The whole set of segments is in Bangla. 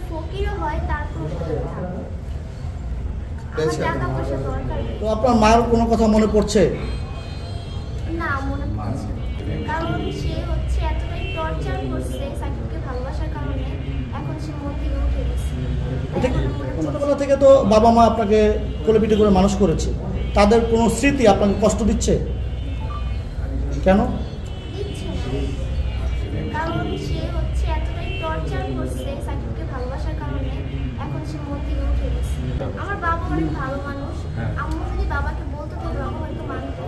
ফকিরও হয় তারপর থাকবো। টাকা পয়সা দরকার। তো আপনার মায়ের কোনো কথা মনে পড়ছে? না, মনে পড়ছে না। কারণ সে হচ্ছে এতটাই টর্চার করছে সাকিবকে ভালোবাসার কারণে, এখন সে মন থেকে উঠে গেছে। ছোটবেলা থেকে তো বাবা মা আপনাকে কোলেপিঠে করে মানুষ করেছে, তাদের কোনো স্মৃতি আপনাকে কষ্ট দিচ্ছে কেন? দিচ্ছে না, কারণ সে হচ্ছে এতটাই টর্চার করছে সাকিবকে ভালোবাসার কারণে, এখন সে মন থেকে উঠে গেছে। আমার বাবা অনেক ভালো মানুষ, আম্মু যদি বাবাকে বলতো তো বাবা হয়তো মানত,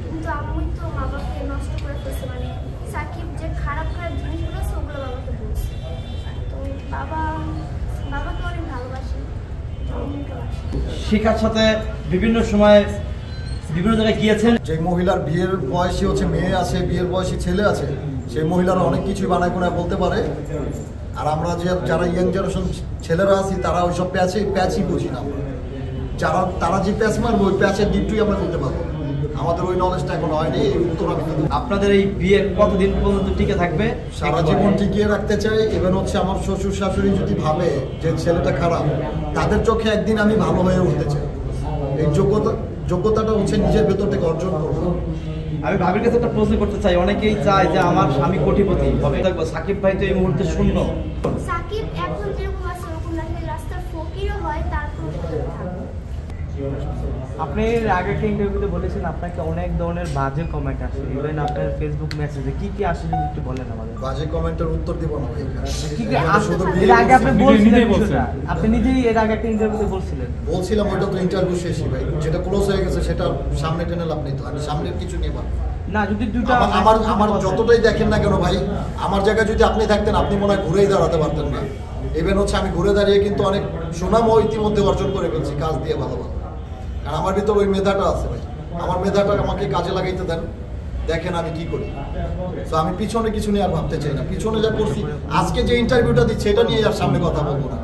কিন্তু আম্মুই তো বাবাকে নষ্ট করে ফেলছে। মানে সাকিব যে খারাপ খারাপ জিনিসগুলো আছে ওগুলো বাবাকে বলছে। তো বাবাকে অনেক ভালোবাসি। শিখার সাথে বিভিন্ন সময় বিভিন্ন জায়গায় গিয়েছেন। যে মহিলার বিয়ের বয়সী হচ্ছে মেয়ে আছে, বিয়ের বয়সী ছেলে আছে, সেই মহিলারা অনেক কিছুই বানায় কোনায় বলতে পারে। আর আমরা যারা ইয়াং জেনারেশন ছেলেরা আছি তারা ওইসব প্যাচই বুঝি না। আমরা তারা যে প্যাচ মারবো ওই প্যাচের ডিপটুই আমরা করতে পারবো, আমাদের ওই নলেজটা এখন হয়নি। এই উত্তর আমি আপনাদের এই বিয়ে কতদিন পর্যন্ত টিকে থাকবে? সারা জীবন টিকিয়ে রাখতে চাই। এবার হচ্ছে আমার শ্বশুর শাশুড়ি যদি ভাবে যে ছেলেটা খারাপ, তাদের চোখে একদিন আমি ভালো হয়ে উঠতে চাই। এই যোগ্যতাটা হচ্ছে নিজের ভেতর থেকে অর্জন করবো। আমি ভাবির কাছে একটা প্রশ্ন করতে চাই, অনেকেই চায় যে আমার স্বামী কোটিপতি হবে, সাকিব ভাই তো এই মুহূর্তে শূন্য। সাকিব এখন যেরকম আছে ওরকম না, রাস্তার ফকিরও হয় তারপর থাকবো। আপনি আগে একটা ইন্টারভিউতে বলেছেন আপনাকে অনেক ধরনের বাজে কমেন্ট আসে, ইভেন আপনার ফেসবুক মেসেজে কি আসে যদি একটু বলেন আমাদের। বাজে কমেন্টের উত্তর দিব না ভাই। এর আগে আপনি বলছিলেন, আপনি নিজেই এর আগে একটা ইন্টারভিউতে বলছিলাম। ওইটা তো ইন্টারভিউ শেষই ভাই, যেটা ক্লোজ হয়ে গেছে সেটা সামনে টেনে লাভ নেই। তো আমি সামনের কিছু নিয়ে পারবো না। যদি দুটো আমার যতটাই দেখেন না কেন ভাই, আমার জায়গায় যদি আপনি থাকতেন আপনি মনে হয় ঘুরেই দাঁড়াতে পারতেন না। ইভেন হচ্ছে আমি ঘুরে দাঁড়িয়ে কিন্তু অনেক সুনামও ইতিমধ্যে অর্জন করে ফেলছি কাজ দিয়ে ভালো ভালো। কারণ আমার ভিতর ওই মেধাটা আছে ভাই, আমার মেধাটা আমাকে কাজে লাগাইতে দেন, দেখেন আমি কি করি। তো আমি পিছনে কিছু নিয়ে আর ভাবতে চাই না। পিছনে যা করছি, আজকে যে ইন্টারভিউটা দিচ্ছি এটা নিয়ে আর সামনে কথা বলবো না।